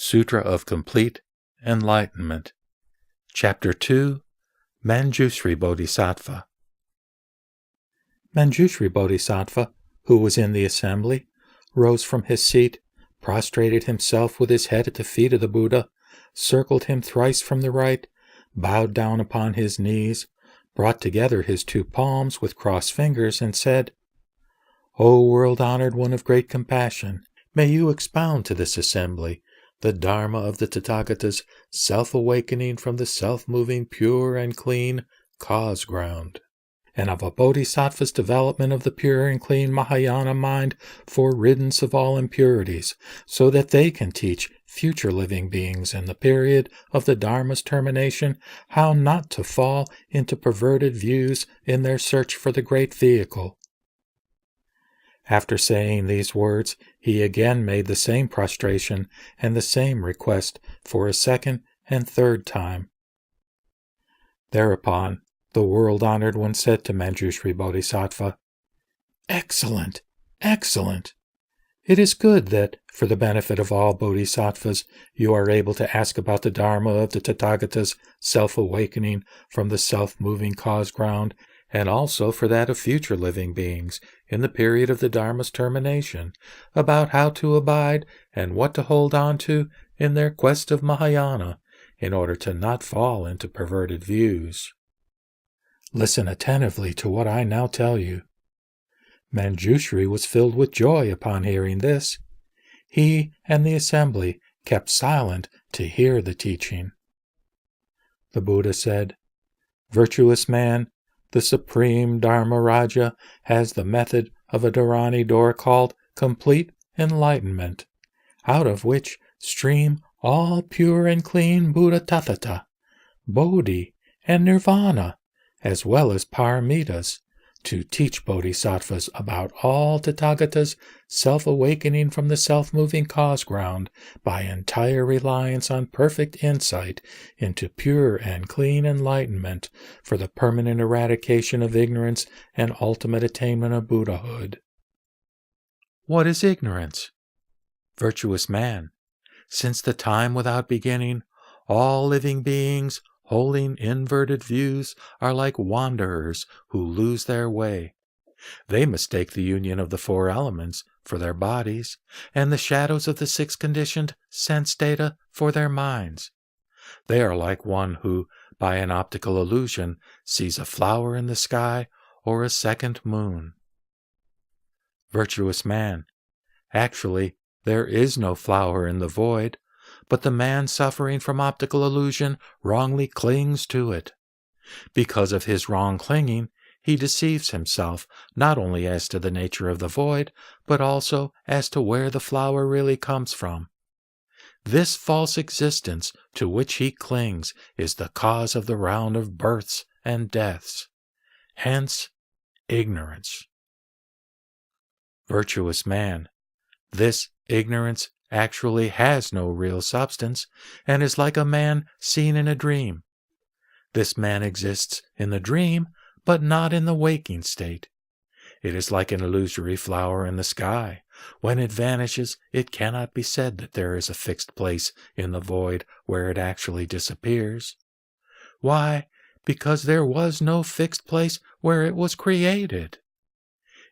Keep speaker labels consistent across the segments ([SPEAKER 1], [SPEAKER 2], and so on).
[SPEAKER 1] Sutra of Complete Enlightenment, Chapter 2, Manjusri Bodhisattva. Manjusri Bodhisattva, who was in the assembly, rose from his seat, prostrated himself with his head at the feet of the Buddha, circled him thrice from the right, bowed down upon his knees, brought together his two palms with crossed fingers, and said, "O world-honored one of great compassion, may you expound to this assembly the Dharma of the Tathagatas, self-awakening from the self-moving pure and clean cause-ground, and of a Bodhisattva's development of the pure and clean Mahayana mind for riddance of all impurities, so that they can teach future living beings in the period of the Dharma's termination how not to fall into perverted views in their search for the great vehicle." After saying these words, he again made the same prostration and the same request for a second and third time. Thereupon, the world-honored one said to Manjusri Bodhisattva, "Excellent! Excellent! It is good that, for the benefit of all bodhisattvas, you are able to ask about the Dharma of the Tathagatas self-awakening from the self-moving cause-ground, and also for that of future living beings in the period of the Dharma's termination, about how to abide and what to hold on to in their quest of Mahayana, in order to not fall into perverted views. Listen attentively to what I now tell you." Manjusri was filled with joy upon hearing this. He and the assembly kept silent to hear the teaching. The Buddha said, "Virtuous man, the Supreme Dharma Raja has the method of a Dharani door called Complete Enlightenment, out of which stream all pure and clean Buddha Tathagata, Bodhi, and Nirvana, as well as Paramitas, to teach bodhisattvas about all Tathagatas self-awakening from the self-moving cause-ground by entire reliance on perfect insight into pure and clean enlightenment for the permanent eradication of ignorance and ultimate attainment of Buddhahood." What is ignorance? Virtuous man, since the time without beginning, all living beings holding inverted views are like wanderers who lose their way. They mistake the union of the four elements for their bodies, and the shadows of the six conditioned sense data for their minds. They are like one who, by an optical illusion, sees a flower in the sky or a second moon. Virtuous man, actually, there is no flower in the void, but the man suffering from optical illusion wrongly clings to it. Because of his wrong clinging, he deceives himself not only as to the nature of the void, but also as to where the flower really comes from. This false existence to which he clings is the cause of the round of births and deaths. Hence, ignorance. Virtuous man, this ignorance actually has no real substance, and is like a man seen in a dream. This man exists in the dream, but not in the waking state. It is like an illusory flower in the sky. When it vanishes, it cannot be said that there is a fixed place in the void where it actually disappears. Why? Because there was no fixed place where it was created.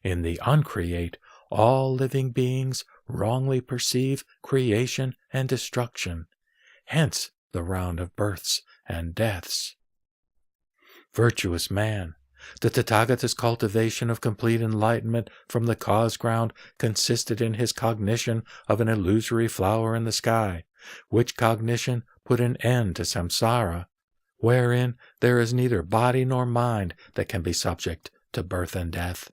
[SPEAKER 1] In the uncreate, all living beings wrongly perceive creation and destruction, hence the round of births and deaths. Virtuous man, the Tathagata's cultivation of complete enlightenment from the cause-ground consisted in his cognition of an illusory flower in the sky, which cognition put an end to samsara, wherein there is neither body nor mind that can be subject to birth and death.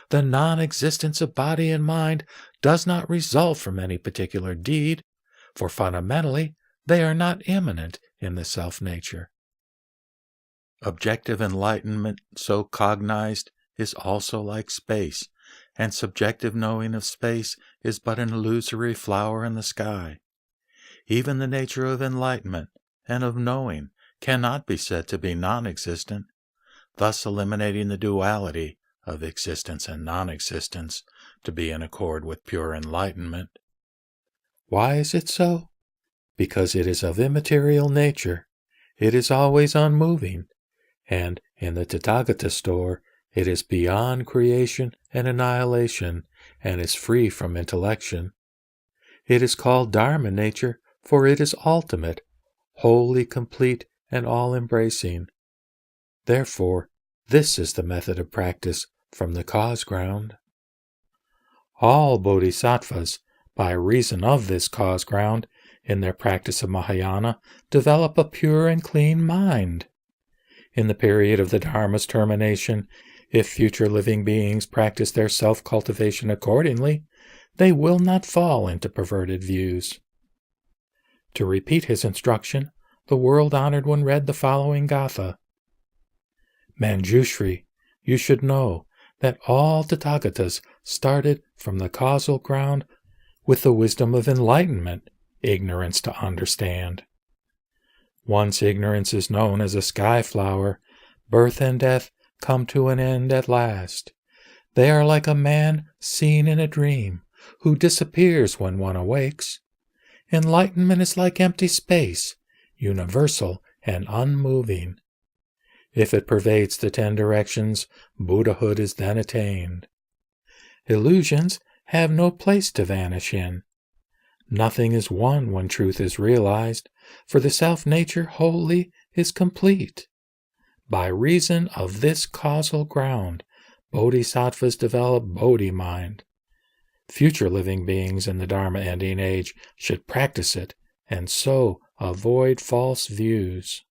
[SPEAKER 1] The non-existence of body and mind does not result from any particular deed, for fundamentally they are not immanent in the self-nature. Objective enlightenment, so cognized, is also like space, and subjective knowing of space is but an illusory flower in the sky. Even the nature of enlightenment and of knowing cannot be said to be non-existent, thus eliminating the duality of existence and non-existence to be in accord with pure enlightenment. Why is it so? because it is of immaterial nature. It is always unmoving, and in the Tathagata store, it is beyond creation and annihilation, and is free from intellection. It is called Dharma nature, for it is ultimate, wholly complete, and all-embracing. Therefore, this is the method of practice from the cause ground. All bodhisattvas, by reason of this cause ground, in their practice of Mahayana, develop a pure and clean mind. In the period of the Dharma's termination, if future living beings practice their self-cultivation accordingly, they will not fall into perverted views. To repeat his instruction, the world-honored one read the following gatha. Manjusri, you should know that all Tathagatas started from the causal ground with the wisdom of enlightenment, ignorance to understand. Once ignorance is known as a sky flower, birth and death come to an end at last. They are like a man seen in a dream, who disappears when one awakes. Enlightenment is like empty space, universal and unmoving. If it pervades the 10 directions, Buddhahood is then attained. Illusions have no place to vanish in. Nothing is one when truth is realized, for the self-nature wholly is complete. By reason of this causal ground, bodhisattvas develop bodhi mind. Future living beings in the Dharma ending age should practice it, and so avoid false views.